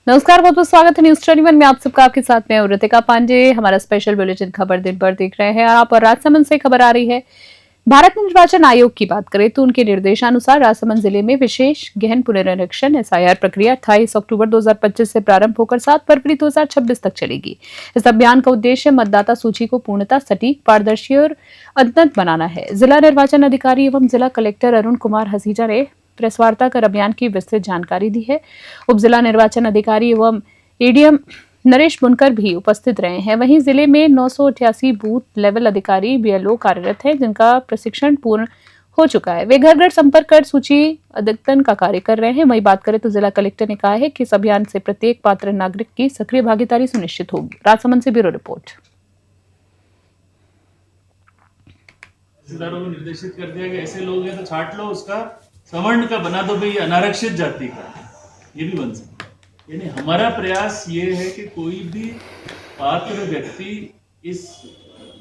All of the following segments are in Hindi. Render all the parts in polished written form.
नमस्कार, बहुत बहुत स्वागत है न्यूज 21 में। आप सबका आपके साथ में ऋतिका पांडे। हमारा स्पेशल बुलेटिन खबर दिन भर देख रहे हैं और आप राजसमंद से खबर आ रही है। भारत निर्वाचन आयोग की बात करें तो उनके निर्देशानुसार राजसमंद जिले में विशेष गहन पुनरीक्षण एसआईआर प्रक्रिया 28 अक्टूबर 2025 से प्रारंभ होकर 7 फरवरी 2026 तक चलेगी। इस अभियान का उद्देश्य मतदाता सूची को पूर्णतः सटीक, पारदर्शी और अद्यतन बनाना है। जिला निर्वाचन अधिकारी एवं जिला कलेक्टर अरुण कुमार हसीजा ने प्रेस वार्ता कर अभियान की विस्तृत जानकारी दी है। उप जिला निर्वाचन अधिकारी एवं एडीएम नरेश बुनकर भी उपस्थित रहे हैं। वहीं जिले में 988 बूथ लेवल अधिकारी बीएलओ कार्यरत हैं, जिनका प्रशिक्षण पूर्ण हो चुका है। वे घर घर संपर्क कर सूची अद्यतन का कार्य कर रहे हैं। वहीं बात करें तो जिला कलेक्टर ने कहा है कि इस अभियान से प्रत्येक पात्र नागरिक की सक्रिय भागीदारी सुनिश्चित होगी। राजसमंद से ब्यूरो रिपोर्ट। तहसीलदारों को निर्देशित कर दिया कि ऐसे लोग हैं तो छांट लो, उसका सवर्ण का बना दो भाई, अनारक्षित जाति का, ये भी बन सकता है। यानी हमारा प्रयास ये है कि कोई भी पात्र व्यक्ति इस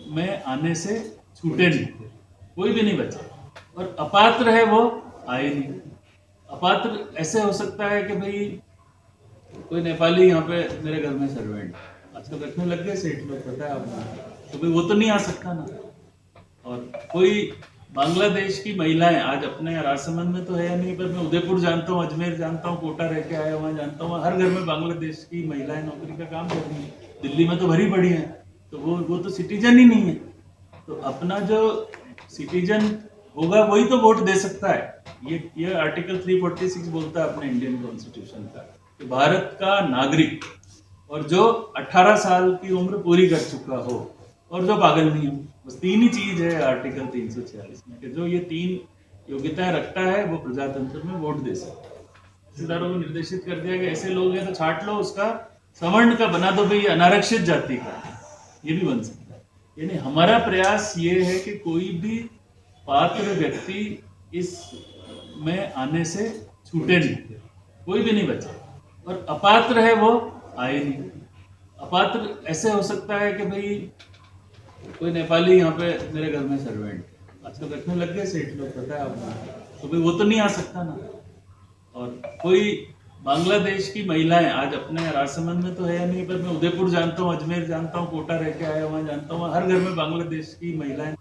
में आने से छूटे नहीं, कोई भी नहीं बचे, और अपात्र है वो आए नहीं। अपात्र ऐसे हो सकता है कि भाई कोई नेपाली यहाँ पे मेरे घर में सर्वेंट आजकल रखने लग गए सेठ लोग, पता है आपको, तो भाई वो तो नहीं आ सकता ना। और कोई बांग्लादेश की महिलाएं आज अपने राजसमंद में तो है नहीं, पर मैं उदयपुर जानता हूँ, अजमेर जानता हूँ, कोटा रह के आया वहाँ जानता हूँ, हर घर में बांग्लादेश की महिलाएं नौकरी का काम कर रही हैं। दिल्ली में तो भरी पड़ी हैं, तो वो तो सिटीजन ही नहीं है। तो अपना जो सिटीजन होगा वही तो वोट दे सकता है। ये आर्टिकल 346 बोलता है अपने इंडियन कॉन्स्टिट्यूशन का कि भारत का नागरिक और जो 18 साल की उम्र पूरी कर चुका हो और जो पागल नहीं हो, बस तीन ही चीज है आर्टिकल 346 में कि जो ये तीन योग्यताएं रखता है वो प्रजातंत्र में वोट दे सकता है। तहसीलदारों को निर्देशित कर दिया कि ऐसे लोग हैं तो छांट लो, उसका सवर्ण का बना दो भाई, अनारक्षित जाति का, ये भी बन सकता है। यानी हमारा प्रयास ये है कि कोई भी पात्र व्यक्ति इस में आने से छूटे नहीं, कोई भी नहीं बचे, और अपात्र है वो आए नहीं। अपात्र ऐसे हो सकता है कि भाई कोई नेपाली यहाँ पे मेरे घर में सर्वेंट आजकल रखने लग गए सेठ लोग, पता है आपको, तो भाई वो तो नहीं आ सकता ना। और कोई बांग्लादेश की महिलाएं आज अपने राजसमंद में तो है नहीं, पर मैं उदयपुर जानता हूँ, अजमेर जानता हूँ, कोटा रह के आया वहाँ जानता हूँ, हर घर में बांग्लादेश की महिलाएं।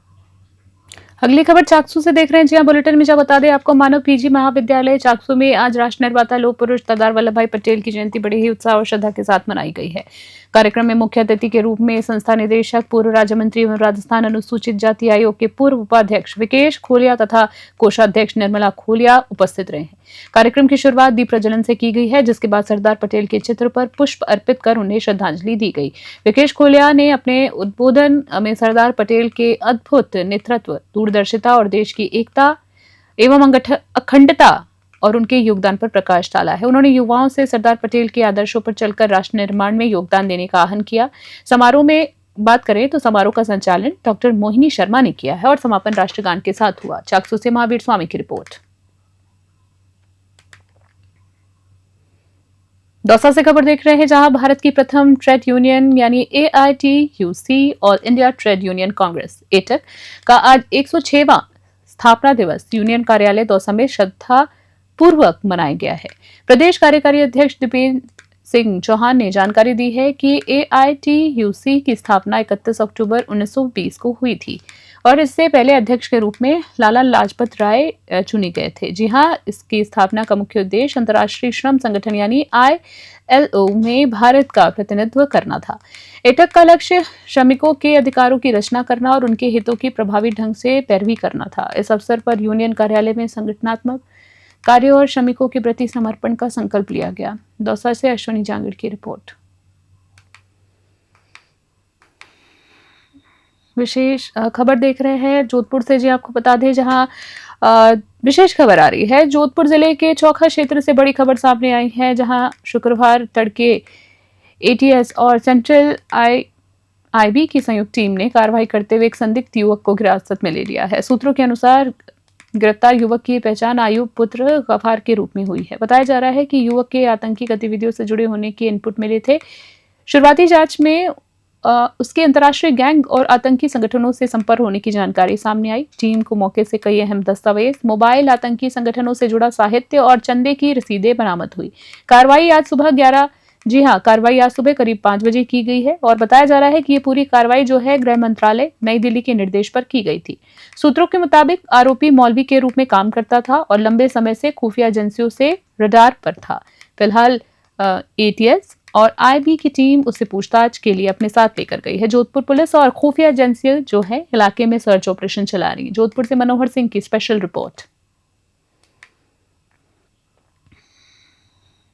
अगली खबर चाकसू से देख रहे हैं। जी हाँ, बुलेटिन में जो बता दें आपको, मानव पीजी महाविद्यालय चाकसू में आज राष्ट्र निर्माता लोक पुरुष सरदार वल्लभ भाई पटेल की जयंती बड़े ही उत्साह और श्रद्धा के साथ मनाई गई है। कार्यक्रम में मुख्य अतिथि के रूप में संस्था निदेशक, पूर्व राज्य मंत्री एवं राजस्थान अनुसूचित जाति आयोग के पूर्व उपाध्यक्ष विकेश खोलिया तथा कोषाध्यक्ष निर्मला खोलिया उपस्थित रहे हैं। कार्यक्रम की शुरुआत दीप प्रज्वलन से की गई है, जिसके बाद सरदार पटेल के चित्र पर पुष्प अर्पित कर उन्हें श्रद्धांजलि दी गई। विकेश खोलिया ने अपने उद्बोधन में सरदार पटेल के अद्भुत नेतृत्व, दूरदर्शिता और देश की एकता एवं अखंडता और उनके योगदान पर प्रकाश डाला है। उन्होंने युवाओं से सरदार पटेल के आदर्शों पर चलकर राष्ट्र निर्माण में योगदान देने का आह्वान किया। समारोह में बात करें तो समारोह का संचालन डॉक्टर मोहिनी शर्मा ने किया है और समापन राष्ट्रगान के साथ हुआ। चाकसू से महावीर स्वामी की रिपोर्ट। दौसा से खबर देख रहे हैं, जहां भारत की प्रथम ट्रेड यूनियन यानी AITUC all India trade union Congress AITUC का आज 106वां स्थापना दिवस यूनियन कार्यालय दौसा में श्रद्धा पूर्वक मनाया गया है। प्रदेश कार्यकारी अध्यक्ष दीपेंद्र सिंह चौहान ने जानकारी दी है कि AITUC की स्थापना 31 अक्टूबर 1920 को हुई थी और इससे पहले अध्यक्ष के रूप में लाला लाजपत राय चुने गए थे। जी हां, इसकी स्थापना का मुख्य उद्देश्य अंतर्राष्ट्रीय श्रम संगठन यानी ILO में भारत का प्रतिनिधित्व करना था। एटक का लक्ष्य श्रमिकों के अधिकारों की रचना करना और उनके हितों की प्रभावी ढंग से पैरवी करना था। इस अवसर पर यूनियन कार्यालय में संगठनात्मक कार्य और श्रमिकों के प्रति समर्पण का संकल्प लिया गया। दौसा से अश्विनी जांगड़ की रिपोर्ट। विशेष खबर देख रहे हैं जोधपुर से। जी आपको बता दें, जहां विशेष खबर आ रही है, जोधपुर जिले के चौखा क्षेत्र से बड़ी खबर सामने आई है, जहां शुक्रवार तड़के ATS और सेंट्रल IB की संयुक्त टीम ने कार्रवाई करते हुए एक संदिग्ध युवक को हिरासत में ले लिया है। सूत्रों के अनुसार गिरफ्तार युवक की पहचान आयुब पुत्र गफार के रूप में हुई है। बताया जा रहा है कि युवक के आतंकी गतिविधियों से जुड़े होने के इनपुट मिले थे। शुरुआती जांच में उसके अंतर्राष्ट्रीय गैंग और आतंकी संगठनों से संपर्क होने की जानकारी सामने आई। टीम को मौके से कई अहम दस्तावेज, मोबाइल, आतंकी संगठनों से जुड़ा साहित्य और चंदे की रसीदें बरामद हुई। कार्रवाई आज सुबह जी हाँ, कार्रवाई आज सुबह करीब 5 बजे की गई है और बताया जा रहा है कि ये पूरी कार्रवाई जो है गृह मंत्रालय नई दिल्ली के निर्देश पर की गई थी। सूत्रों के मुताबिक आरोपी मौलवी के रूप में काम करता था और लंबे समय से खुफिया एजेंसियों से रडार पर था। फिलहाल एटीएस और आईबी की टीम उसे पूछताछ के लिए अपने साथ लेकर गई है। जोधपुर पुलिस और खुफिया एजेंसियां जो है इलाके में सर्च ऑपरेशन चला रही है। जोधपुर से मनोहर सिंह की स्पेशल रिपोर्ट।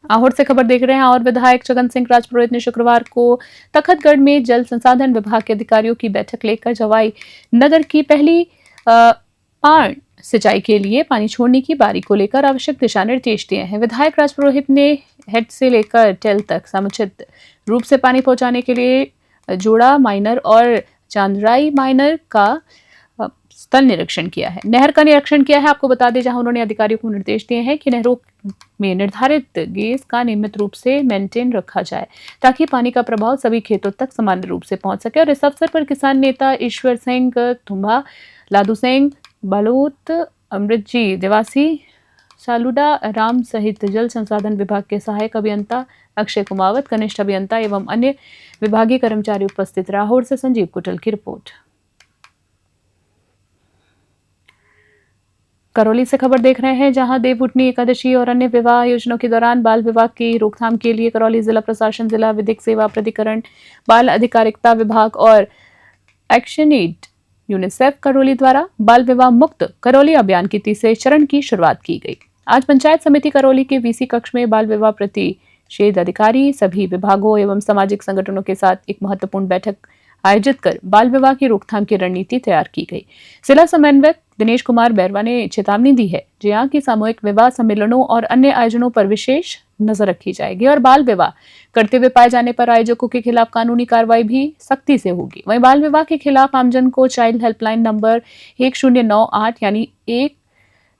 आहोर से खबर देख रहे हैं और विधायक जगन सिंह राजपुरोहित ने शुक्रवार को तखतगढ़ में जल संसाधन विभाग के अधिकारियों की बैठक लेकर जवाई नगर की पहली पाण सिंचाई के लिए पानी छोड़ने की बारी को लेकर आवश्यक दिशा निर्देश दिए हैं। विधायक राजपुरोहित ने हेड से लेकर टेल तक समुचित रूप से पानी पहुंचाने के लिए जोड़ा माइनर और चांदराई माइनर का स्थल निरीक्षण किया है, नहर का निरीक्षण किया है। आपको बता दें, जहां उन्होंने अधिकारियों को निर्देश दिए हैं कि नहरों में निर्धारित गेज का नियमित रूप से मेंटेन रखा जाए ताकि पानी का प्रभाव सभी खेतों तक सामान्य रूप से पहुंच सके। और इस अवसर पर किसान नेता ईश्वर सिंह तुम्बा, लादू सिंह बालोत, अमृत जी देवासी, सालुडा राम सहित जल संसाधन विभाग के सहायक अभियंता अक्षय कुमावत, कनिष्ठ अभियंता एवं अन्य विभागीय कर्मचारी उपस्थित रहे। लाहौर से संजीव कुटल की रिपोर्ट। करौली से खबर देख रहे हैं, जहां देवउठनी एकादशी और अन्य विवाह आयोजनों के दौरान बाल विवाह की रोकथाम के लिए करौली जिला प्रशासन, जिला विधिक सेवा प्राधिकरण, बाल अधिकारिता विभाग और एक्शन एड यूनिसेफ करौली द्वारा बाल विवाह मुक्त करौली अभियान के तीसरे चरण की शुरुआत की गई। आज पंचायत समिति करौली के वीसी कक्ष में बाल विवाह प्रतिषेध अधिकारी, सभी विभागों एवं सामाजिक संगठनों के साथ एक महत्वपूर्ण बैठक आयोजित कर बाल विवाह की रोकथाम की रणनीति तैयार की गई। जिला समन्वयक दिनेश कुमार बैरवा ने चेतावनी दी है, जहां की सामूहिक विवाह सम्मेलनों और अन्य आयोजनों पर विशेष नजर रखी जाएगी और बाल विवाह करते हुए पाए जाने पर आयोजकों के खिलाफ कानूनी कार्रवाई भी सख्ती से होगी। वहीं बाल विवाह के खिलाफ आमजन को चाइल्ड हेल्पलाइन नंबर 1098 यानी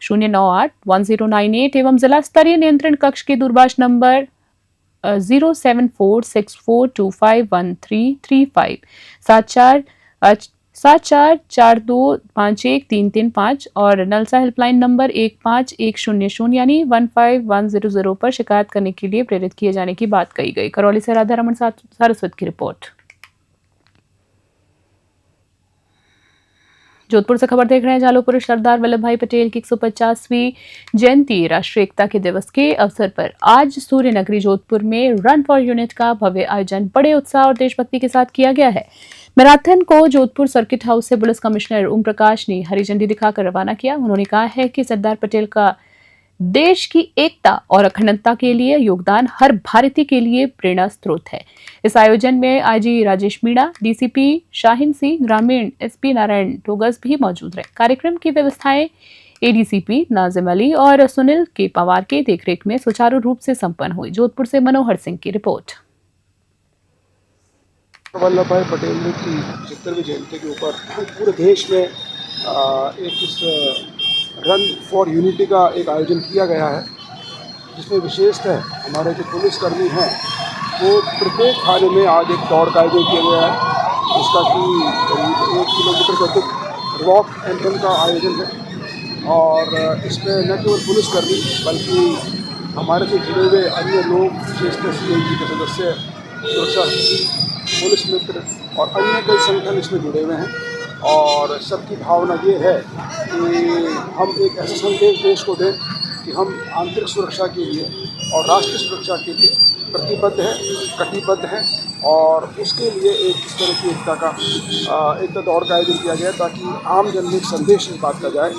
1098 एवं जिला स्तरीय नियंत्रण कक्ष के दूरभाष नंबर 07464251335 7442513335 और नलसा हेल्पलाइन नंबर 15100 यानी 15100 पर शिकायत करने के लिए प्रेरित किए जाने की बात कही गई। करौली से राधा रमन सारस्वत की रिपोर्ट। जोधपुर से खबर देख रहे हैं, जालोपुर सरदार वल्लभ भाई पटेल की 150वीं जयंती राष्ट्रीय एकता के दिवस के अवसर पर आज सूर्य नगरी जोधपुर में रन फॉर यूनिट का भव्य आयोजन बड़े उत्साह और देशभक्ति के साथ किया गया है। मैराथन को जोधपुर सर्किट हाउस से पुलिस कमिश्नर ओम प्रकाश ने हरी झंडी दिखाकर रवाना किया। उन्होंने कहा है कि सरदार पटेल का देश की एकता और अखंडता के लिए योगदान हर भारतीय के लिए प्रेरणा स्रोत है। इस आयोजन में आईजी राजेश मीणा, डीसीपी शाहीन सिंह, ग्रामीण एसपी नारायण टोगस भी मौजूद रहे। कार्यक्रम की व्यवस्थाएं एडीसीपी नाजिम अली और सुनील के पवार के देखरेख में सुचारू रूप से संपन्न हुई। जोधपुर से मनोहर सिंह की रिपोर्ट। वल्लभ भाई पटेल की 75वीं जयंती के ऊपर पूरे देश में एक इस रन फॉर यूनिटी का एक आयोजन किया गया है, जिसमें विशेषतः हमारे जो पुलिसकर्मी हैं वो प्रत्येक थाने में आज एक दौड़ का आयोजन किया गया है, जिसका कि करीब 1 किलोमीटर से अधिक वॉक एंड रन का आयोजन है। और इसमें न केवल पुलिसकर्मी बल्कि हमारे से जुड़े हुए अन्य लोग, विशेषतः सीएजी के सदस्य, सुरक्षा पुलिस मित्र और अन्य कई संगठन इसमें जुड़े हुए हैं। और सबकी भावना ये है कि हम एक ऐसा संदेश देश को दें कि हम आंतरिक सुरक्षा के लिए और राष्ट्रीय सुरक्षा के लिए प्रतिबद्ध हैं, कटिबद्ध हैं। और उसके लिए एक इस तरह की एकता दौड़ का आयोजन किया गया ताकि आम जन में एक संदेश इस बात का जाए।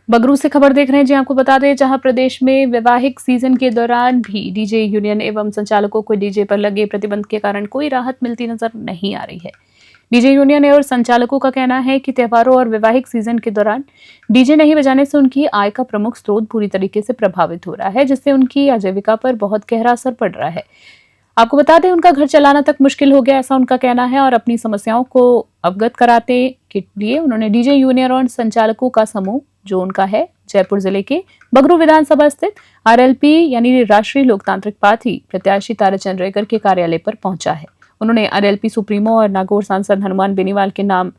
बगरू से खबर देख रहे हैं जी, आपको बता दें, जहां प्रदेश में वैवाहिक सीजन के दौरान भी डीजे यूनियन एवं संचालकों को डीजे पर लगे प्रतिबंध के कारण कोई राहत मिलती नजर नहीं आ रही है। डीजे यूनियन और संचालकों का कहना है कि त्योहारों और वैवाहिक सीजन के दौरान डीजे नहीं बजाने से उनकी आय का प्रमुख स्रोत पूरी तरीके से प्रभावित हो रहा है, जिससे उनकी आजीविका पर बहुत गहरा असर पड़ रहा है। आपको बता दें, उनका घर चलाना तक मुश्किल हो गया, ऐसा उनका कहना है। और अपनी समस्याओं को अवगत कराते के लिए उन्होंने डीजे यूनियन और संचालकों का समूह, जो उनका है जयपुर जिले के बगरू विधानसभा स्थित आरएलपी यानी राष्ट्रीय लोकतांत्रिक पार्टी प्रत्याशी ताराचंद रेगर के कार्यालय पर पहुंचा है। उन्होंने आरएलपी सुप्रीमो और नागौर सांसद हनुमान बेनीवाल के नाम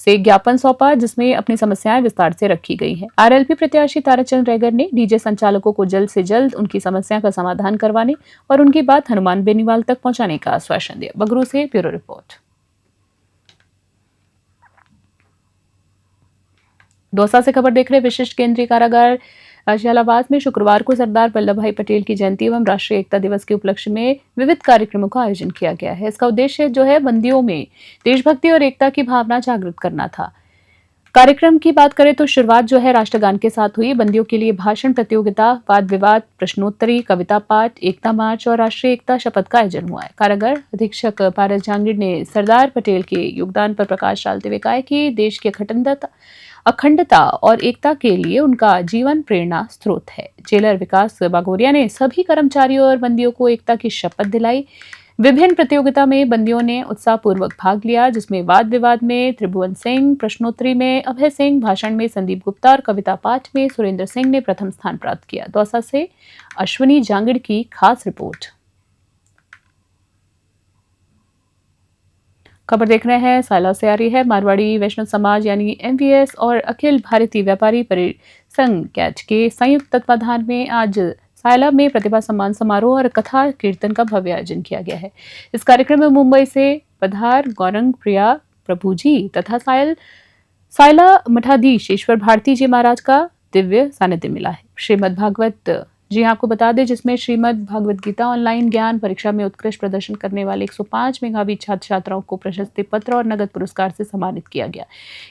से ज्ञापन सौंपा, जिसमें अपनी समस्याएं विस्तार से रखी गई हैं। आरएलपी प्रत्याशी ताराचंद रैगर ने डीजे संचालकों को जल्द से जल्द उनकी समस्या का समाधान करवाने और उनकी बात हनुमान बेनीवाल तक पहुंचाने का आश्वासन दिया। बगरू से ब्यूरो रिपोर्ट। दौसा से खबर देख रहे विशिष्ट केंद्रीय कारागार झालावाड़ में शुक्रवार को सरदार वल्लभ भाई पटेल की जयंती एवं राष्ट्रीय एकता दिवस के उपलक्ष्य में विविध कार्यक्रमों का आयोजन किया गया है। इसका उद्देश्य जो है बंदियों में देशभक्ति और एकता की भावना जागृत करना था। कार्यक्रम की बात करें तो शुरुआत जो है राष्ट्रगान के साथ हुई। बंदियों के लिए भाषण प्रतियोगिता, वाद विवाद, प्रश्नोत्तरी, कविता पाठ, एकता मार्च और राष्ट्रीय एकता शपथ का आयोजन हुआ है। कारागार अधीक्षक पारस जहांगीर ने सरदार पटेल के योगदान पर प्रकाश डालते हुए कहा कि देश की अखंडता और एकता के लिए उनका जीवन प्रेरणा स्रोत है। जेलर विकास बागोरिया ने सभी कर्मचारियों और बंदियों को एकता की शपथ दिलाई। विभिन्न प्रतियोगिता में बंदियों ने उत्साहपूर्वक भाग लिया, जिसमें वाद विवाद में त्रिभुवन सिंह, प्रश्नोत्तरी में अभय सिंह, भाषण में संदीप गुप्ता और कविता पाठ में सुरेंद्र सिंह ने प्रथम स्थान प्राप्त किया। दौसा से अश्विनी जांगड़ की खास रिपोर्ट। खबर देख रहे हैं सायला से आ रही है। मारवाड़ी वैष्णव समाज यानी MVS और अखिल भारतीय व्यापारी परिसंघ कैच के संयुक्त तत्वाधान में आज सायला में प्रतिभा सम्मान समारोह और कथा कीर्तन का भव्य आयोजन किया गया है। इस कार्यक्रम में मुंबई से पधार गौरंग प्रिया प्रभु जी तथा सायला मठाधीश ईश्वर भारती जी महाराज का दिव्य सानिध्य मिला है। श्रीमद् भागवत जी आपको बता दें, जिसमें श्रीमद् भागवत गीता ऑनलाइन ज्ञान परीक्षा में उत्कृष्ट प्रदर्शन करने वाले 105 मेधावी छात्र छात्राओं को प्रशस्ति पत्र और नगद पुरस्कार से सम्मानित किया गया।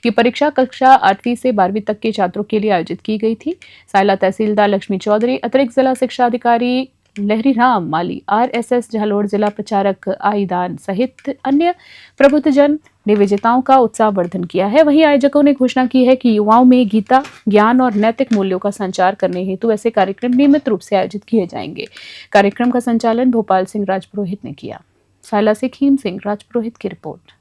ये परीक्षा कक्षा 8वीं से 12वीं तक के छात्रों के लिए आयोजित की गई थी। सायला तहसीलदार लक्ष्मी चौधरी, अतिरिक्त जिला शिक्षा अधिकारी लहरी राम माली, RSS झालोड़ जिला प्रचारक आईदान सहित अन्य प्रबुद्धजन ने विजेताओं का उत्साहवर्धन किया है। वहीं आयोजकों ने घोषणा की है कि युवाओं में गीता, ज्ञान और नैतिक मूल्यों का संचार करने हेतु ऐसे कार्यक्रम नियमित रूप से आयोजित किए जाएंगे। कार्यक्रम का संचालन भोपाल सिंह राजपुरोहित ने किया। सायला से खीम सिंह राजपुरोहित की रिपोर्ट।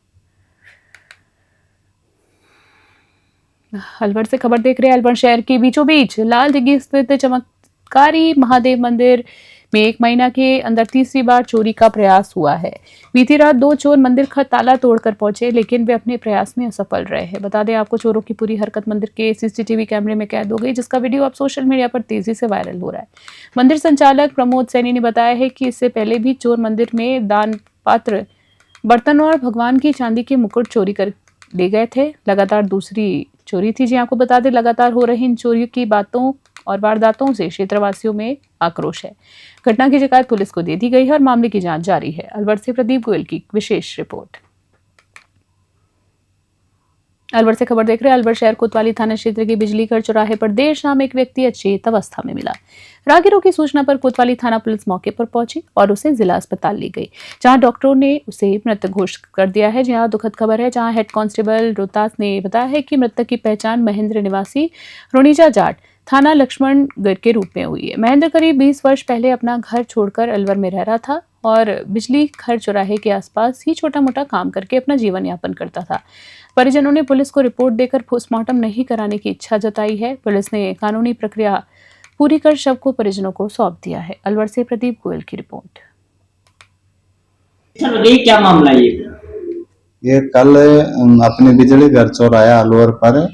अलवर से खबर देख रहे हैं। अलवर शहर के बीचों बीच लाल दिघी स्थित चमत्कारी महादेव मंदिर में 1 महीना के अंदर तीसरी बार चोरी का प्रयास हुआ है। बीती रात 2 चोर मंदिर का ताला तोड़कर पहुंचे, लेकिन वे अपने प्रयास में असफल रहे हैं। बता दें आपको, चोरों की पूरी हरकत मंदिर के CCTV कैमरे में कैद हो गई, जिसका वीडियो अब सोशल मीडिया पर तेजी से वायरल हो रहा है। मंदिर संचालक प्रमोद सैनी ने बताया है कि इससे पहले भी चोर मंदिर में दान पात्र, बर्तन और भगवान की चांदी के मुकुट चोरी कर ले गए थे। लगातार दूसरी चोरी थी। जी आपको बता दें, लगातार हो रही इन चोरियों की बातों और वारदातों से क्षेत्रवासियों में आक्रोश है। घटना की शिकायत पुलिस को दे दी गई है और मामले की जांच जारी है। अलवर से प्रदीप गोयल की विशेष रिपोर्ट। अलवर से खबर देख रहे हैं। अलवर शहर कोतवाली थाना क्षेत्र के बिजली घर चौराहे पर देर शाम एक व्यक्ति अचेत अवस्था में मिला। राहगीरों की सूचना पर कोतवाली थाना पुलिस मौके पर पहुंची और उसे जिला अस्पताल ले गई, जहां डॉक्टरों ने उसे मृत घोषित कर दिया है। जहां दुखद खबर है, जहां हेड कांस्टेबल रोहतास ने बताया है कि मृतक की पहचान महेंद्र निवासी रोनीजा जाट थाना लक्ष्मणगढ़ के रूप में हुई है। महेंद्र करीब 20 वर्ष पहले अपना घर छोड़कर अलवर में रह रहा था और बिजली घर चौराहे के आसपास ही छोटा मोटा काम करके अपना जीवन यापन करता था। परिजनों ने पुलिस को रिपोर्ट देकर पोस्टमार्टम नहीं कराने की इच्छा जताई है। पुलिस ने कानूनी प्रक्रिया पूरी कर शव को परिजनों को सौंप दिया है। अलवर से प्रदीप गोयल की रिपोर्ट। क्या मामला ये कल अपने बिजली घर चौराया अलवर पर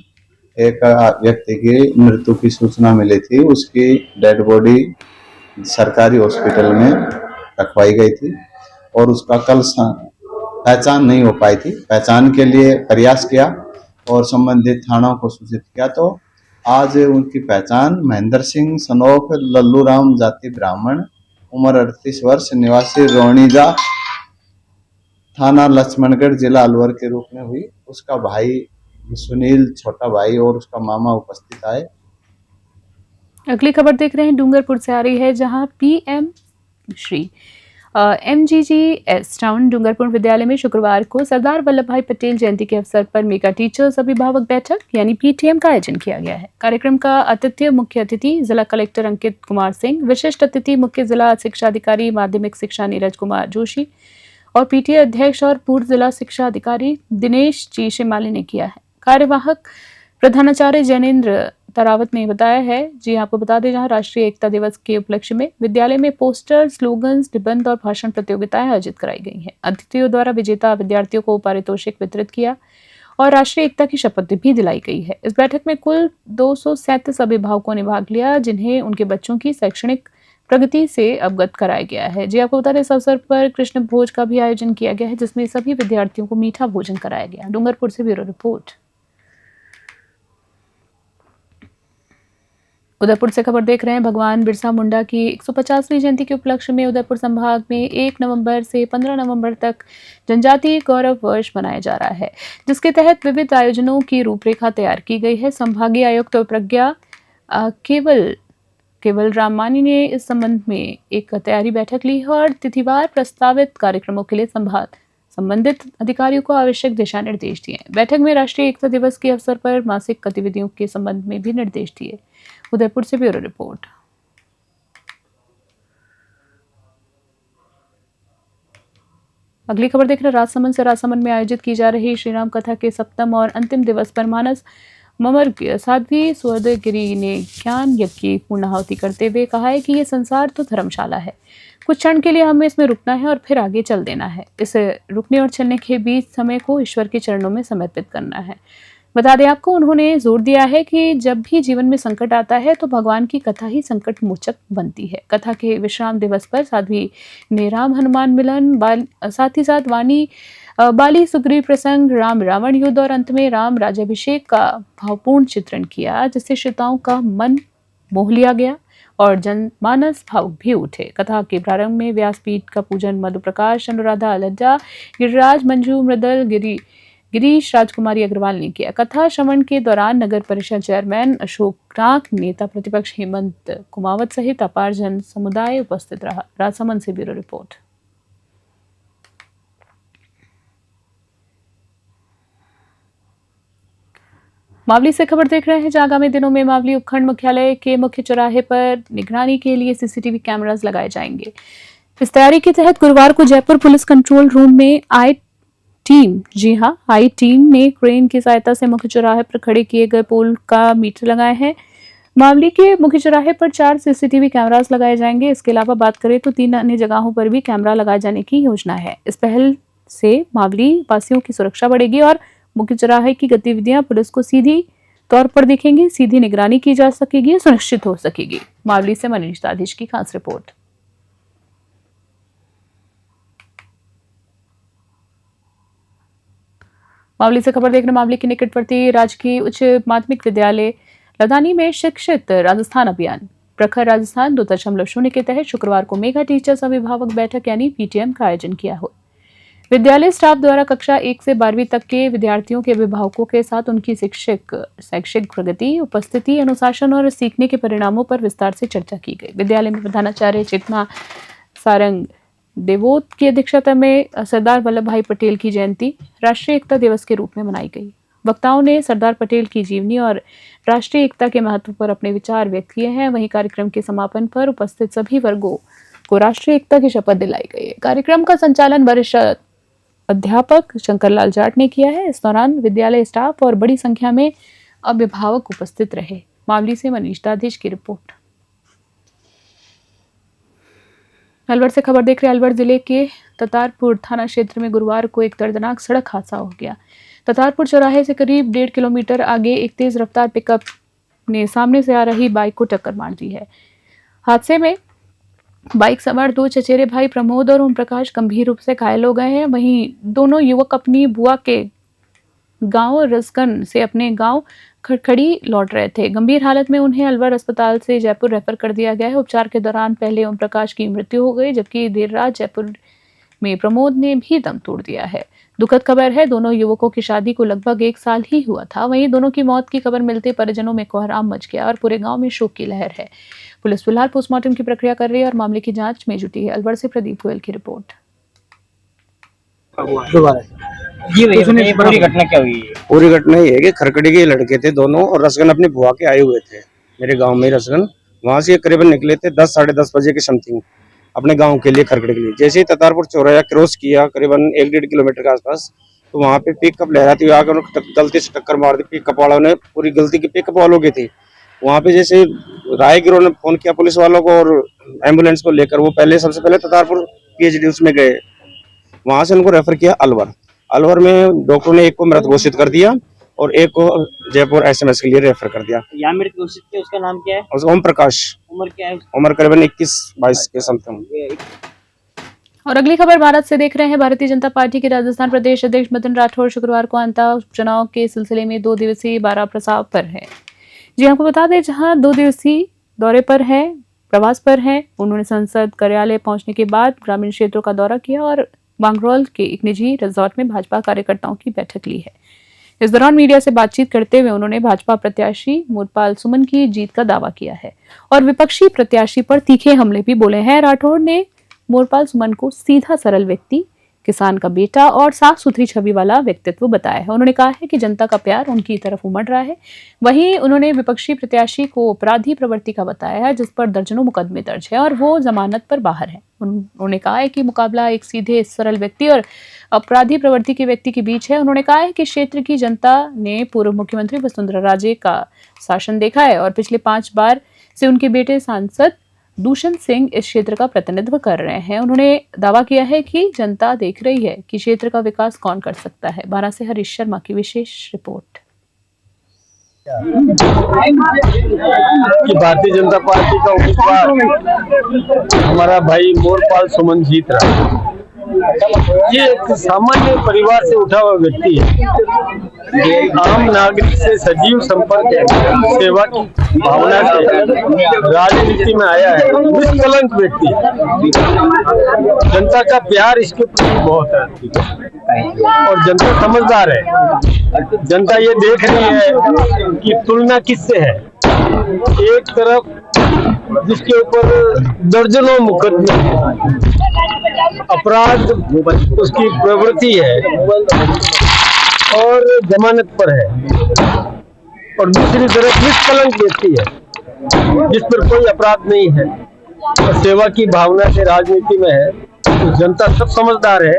एक व्यक्ति की मृत्यु की सूचना मिली थी। उसकी डेड बॉडी सरकारी हॉस्पिटल में रखवाई गई थी और उसका कल पहचान नहीं हो पाई थी। पहचान के लिए प्रयास किया और संबंधित थानों को सूचित किया, तो आज उनकी पहचान महेंद्र सिंह सनोफ लल्लू राम जाति ब्राह्मण, उम्र 38 वर्ष, निवासी रोणीजा, थाना लक्ष्मणगढ़, जिला अलवर के रूप में हुई। उसका भाई सुनील, छोटा भाई और उसका मामा उपस्थित आए। अगली खबर देख रहे हैं। डूंगरपुर से आ रही है, जहां PM Shri MGGS town Dungarpur विद्यालय में शुक्रवार को सरदार वल्लभ भाई पटेल जयंती के अवसर पर मेगा टीचर्स अभिभावक बैठक यानी PTM का आयोजन किया गया है। कार्यक्रम का आतिथ्य मुख्य अतिथि जिला कलेक्टर अंकित कुमार सिंह, विशिष्ट अतिथि मुख्य जिला शिक्षा अधिकारी माध्यमिक शिक्षा नीरज कुमार जोशी और PTA अध्यक्ष और पूर्व जिला शिक्षा अधिकारी दिनेश जी शिमाली ने किया है। कार्यवाहक प्रधानाचार्य जैनेन्द्र तरावत ने बताया है। जी आपको बता दें, जहां राष्ट्रीय एकता दिवस के उपलक्ष्य में विद्यालय में पोस्टर, स्लोगन्स, निबंध और भाषण प्रतियोगिताएं आयोजित कराई गई हैं। अतिथियों द्वारा विजेता विद्यार्थियों को पारितोषिक वितरित किया और राष्ट्रीय एकता की शपथ भी दिलाई गई है। इस बैठक में कुल 237 अभिभावकों ने भाग लिया, जिन्हें उनके बच्चों की शैक्षणिक प्रगति से अवगत कराया गया है। जी आपको बता दें, इस अवसर पर कृष्ण भोज का भी आयोजन किया गया है, जिसमें सभी विद्यार्थियों को मीठा भोजन कराया गया। डूंगरपुर से ब्यूरो रिपोर्ट। उदयपुर से खबर देख रहे हैं। भगवान बिरसा मुंडा की 150वीं जयंती के उपलक्ष्य में उदयपुर संभाग में 1 नवंबर से 15 नवंबर तक जनजातीय गौरव वर्ष मनाया जा रहा है, जिसके तहत विविध आयोजनों की रूपरेखा तैयार की गई है। संभागीय आयुक्त प्रज्ञा केवल रामानी ने इस संबंध में एक तैयारी बैठक ली है और तिथिवार प्रस्तावित कार्यक्रमों के लिए संबंधित अधिकारियों को आवश्यक दिशा निर्देश दिए। बैठक में राष्ट्रीय एकता दिवस के अवसर पर मासिक गतिविधियों के संबंध में भी निर्देश दिए। उदयपुर से ब्यूरो रिपोर्ट। अगली खबर देख रहे हैं राजसमंद से। राजसमंद में आयोजित की जा रही श्रीराम कथा के सप्तम और अंतिम दिवस पर मानस ममर साध्वी स्वर्दगिरी ने ज्ञान यज्ञ की पूर्णाहुति करते हुए कहा है कि ये संसार तो धर्मशाला है, कुछ क्षण के लिए हमें इसमें रुकना है और फिर आगे चल देना है। इस रुकने और चलने के बीच समय को ईश्वर के चरणों में समर्पित करना है। बता दें आपको, उन्होंने जोर दिया है कि जब भी जीवन में संकट आता है तो भगवान की कथा ही संकट मोचक बनती है। कथा के विश्राम दिवस पर साध्वी ने राम हनुमान मिलन, साथ ही साथ वाणी बाली सुग्रीव प्रसंग, राम रावण युद्ध और अंत में राम राज्याभिषेक का भावपूर्ण चित्रण किया, जिससे श्रोताओं का मन मोह लिया गया और जनमानस भावुक भी उठे। कथा के प्रारंभ में व्यासपीठ का पूजन मधु प्रकाश, अनुराधा लज्जा, गिरिराज, मंजू, मृदल, गिरीश, राजकुमारी अग्रवाल ने किया। कथा श्रवण के दौरान नगर परिषद चेयरमैन अशोक नाग, नेता प्रतिपक्ष हेमंत कुमावत सहित अपार जन समुदाय उपस्थित रहा। राजसमंद से ब्यूरो रिपोर्ट। मावली से खबर देख रहे हैं, जहां आगामी दिनों में मावली उपखंड मुख्यालय के मुख्य चौराहे पर निगरानी के लिए सीसीटीवी कैमरास लगाए जाएंगे। इस तैयारी के तहत गुरुवार को जयपुर पुलिस कंट्रोल रूम में आई टीम ने क्रेन की सहायता से मुख्य चौराहे पर खड़े किए गए पोल का मीटर लगाए हैं। मावली के मुख्य चौराहे पर 4 सीसीटीवी कैमरास लगाए जाएंगे। इसके अलावा बात करें तो 3 अन्य जगहों पर भी कैमरा लगाए जाने की योजना है। इस पहल से मावली वासियों की सुरक्षा बढ़ेगी और मुख्य चौराहे की गतिविधियां पुलिस को सीधी तौर पर दिखेंगी, सीधी निगरानी की जा सकेगी, सुनिश्चित हो सकेगी। मावली से मनीष दाधिश की खास रिपोर्ट। मावली से खबर देखने मावली के निकटवर्ती राजकीय उच्च माध्यमिक विद्यालय लदानी में शिक्षित राजस्थान अभियान प्रखर राजस्थान 2.0 के तहत शुक्रवार को मेगा टीचर्स अभिभावक बैठक यानी पीटीएम का आयोजन किया हो। विद्यालय स्टाफ द्वारा कक्षा 1 से 12वीं तक के विद्यार्थियों के अभिभावकों के साथ उनकी शैक्षिक प्रगति, उपस्थिति, अनुशासन और सीखने के परिणामों पर विस्तार से चर्चा की गई। विद्यालय में प्रधानाचार्य चित्मा सारंग देवोत की अध्यक्षता में सरदार वल्लभ भाई पटेल की जयंती राष्ट्रीय एकता दिवस के रूप में मनाई गई। वक्ताओं ने सरदार पटेल की जीवनी और राष्ट्रीय एकता के महत्व पर अपने विचार व्यक्त किए हैं। वहीं कार्यक्रम के समापन पर उपस्थित सभी वर्गों को राष्ट्रीय एकता की शपथ दिलाई गई। कार्यक्रम का संचालन वरिष्ठ अध्यापक शंकरलाल जाट ने किया है। इस दौरान विद्यालय स्टाफ और बड़ी संख्या में अभिभावक उपस्थित रहे। मावली से मनीष दाधिश की रिपोर्ट। अलवर से खबर देख रहे हैं। अलवर जिले के ततारपुर थाना क्षेत्र में गुरुवार को एक दर्दनाक सड़क हादसा हो गया। ततारपुर चौराहे से करीब 1.5 किलोमीटर आगे एक तेज रफ्तार पिकअप ने सामने से आ रही बाइक को टक्कर मार दी है। हादसे में बाइक सवार 2 चचेरे भाई प्रमोद और ओम प्रकाश गंभीर रूप से घायल हो गए हैं। वहीं दोनों युवक अपनी बुआ के गांव रसगन से अपने गांव खड़खड़ी लौट रहे थे। गंभीर हालत में उन्हें अलवर अस्पताल से जयपुर रेफर कर दिया गया है। उपचार के दौरान पहले ओम प्रकाश की मृत्यु हो गई, जबकि देर रात जयपुर में प्रमोद ने भी दम तोड़ दिया है। दुखद खबर है, दोनों युवकों की शादी को लगभग 1 साल ही हुआ था। वहीं दोनों की मौत की खबर मिलते परिजनों में कोहराम मच गया और पूरे गांव में शोक की लहर है। पुलिस फिलहाल पोस्टमार्टम की प्रक्रिया कर रही है और मामले की जांच में जुटी है। अलवर से प्रदीप गोयल की रिपोर्ट। जी भैया, पूरी घटना क्या हुई है? पूरी घटना ये है कि खरकड़ी के लड़के थे दोनों और रसगन अपनी बुआ के आए हुए थे मेरे गांव में। रसगन वहां से करीबन निकले थे 10 साढ़े 10 बजे के समथिंग अपने गांव के लिए, खरकड़ी के लिए। जैसे ही ततारपुर चौराहा क्रॉस किया करीबन 1-1.5 किलोमीटर के आसपास, तो वहां पे पिकअप लहराती हुई आकर गलती से टक्कर मार दी। पिकअप वालों ने, पूरी गलती की पिकअप वालों की थी। वहां पे जैसे रायगिरों ने फोन किया पुलिस वालों को और एम्बुलेंस को लेकर, वो सबसे पहले ततारपुर PHD उसमें गए। वहां से उनको रेफर किया अलवर। अलवर में डॉक्टर ने एक को मृत घोषित कर दिया और एक को जयपुर एसएमएस के लिए रेफर कर दिया। यहाँ मृत घोषित किया, उसका नाम क्या है? ओम प्रकाश, उम्र क्या है? उम्र करीबन 21-22 के समथिंग। और अगली खबर भारत से देख रहे हैं। भारतीय जनता पार्टी के राजस्थान प्रदेश अध्यक्ष मदन राठौर शुक्रवार को अंतः उपचुनाव के सिलसिले में 2 दिवसीय बारह प्रस्ताव पर है। जी आपको बता दें, जहां 2 दिवसीय दौरे पर है, प्रवास पर है, उन्होंने संसद कार्यालय पहुंचने के बाद ग्रामीण क्षेत्रों का दौरा किया और बांगरौल के एक निजी रिजॉर्ट में भाजपा कार्यकर्ताओं की बैठक ली है। इस दौरान मीडिया से बातचीत करते हुए उन्होंने भाजपा प्रत्याशी मोरपाल सुमन की जीत का दावा किया है और विपक्षी प्रत्याशी पर तीखे हमले भी बोले हैं। राठौर ने मोरपाल सुमन को सीधा सरल व्यक्ति, किसान का बेटा और साफ सुथरी छवि वाला व्यक्तित्व बताया है। उन्होंने कहा है कि जनता का प्यार उनकी तरफ उमड़ रहा है। वहीं उन्होंने विपक्षी प्रत्याशी को अपराधी प्रवृत्ति का बताया है, जिस पर दर्जनों मुकदमे दर्ज है और वो जमानत पर बाहर है। उन्होंने कहा है कि मुकाबला एक सीधे सरल व्यक्ति और अपराधी प्रवृत्ति के व्यक्ति के बीच है। उन्होंने कहा है कि क्षेत्र की जनता ने पूर्व मुख्यमंत्री वसुंधरा राजे का शासन देखा है और पिछले 5 बार से उनके बेटे सांसद दूषण सिंह इस क्षेत्र का प्रतिनिधित्व कर रहे हैं। उन्होंने दावा किया है कि जनता देख रही है कि क्षेत्र का विकास कौन कर सकता है। बारां से हरीश शर्मा की विशेष रिपोर्ट। कि भारतीय जनता पार्टी का उम्मीदवार हमारा भाई मोरपाल सुमन जीत रहा है। ये एक सामान्य परिवार से उठा हुआ व्यक्ति है। आम नागरिक से सजीव संपर्क है, सेवा की भावना से राजनीति में आया है। निष्कलंक व्यक्ति है। जनता का प्यार इसके प्रति बहुत है और जनता समझदार है। जनता ये देख रही है कि तुलना किससे है। एक तरफ जिसके ऊपर दर्जनों मुकदमे, अपराध उसकी प्रवृत्ति है और जमानत पर है, और दूसरी तरफ निष्कलंक व्यक्ति है जिस पर कोई अपराध नहीं है और सेवा की भावना से राजनीति में है। तो जनता सब समझदार है।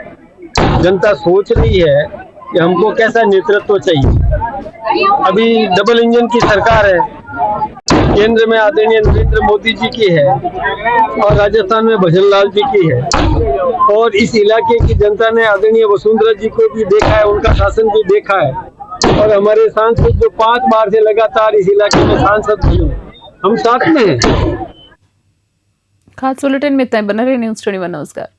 जनता सोच रही है कि हमको कैसा नेतृत्व चाहिए। अभी डबल इंजन की सरकार है, केंद्र में आदरणीय नरेंद्र मोदी जी की है और राजस्थान में भजन लाल जी की है, और इस इलाके की जनता ने आदरणीय वसुंधरा जी को भी देखा है, उनका शासन भी देखा है, और हमारे सांसद जो 5 बार से लगातार इस इलाके में सांसद बने, हम साथ में हैं। खास बुलेटिन में इतना ही। बना रहे न्यूज़ 21। नमस्कार।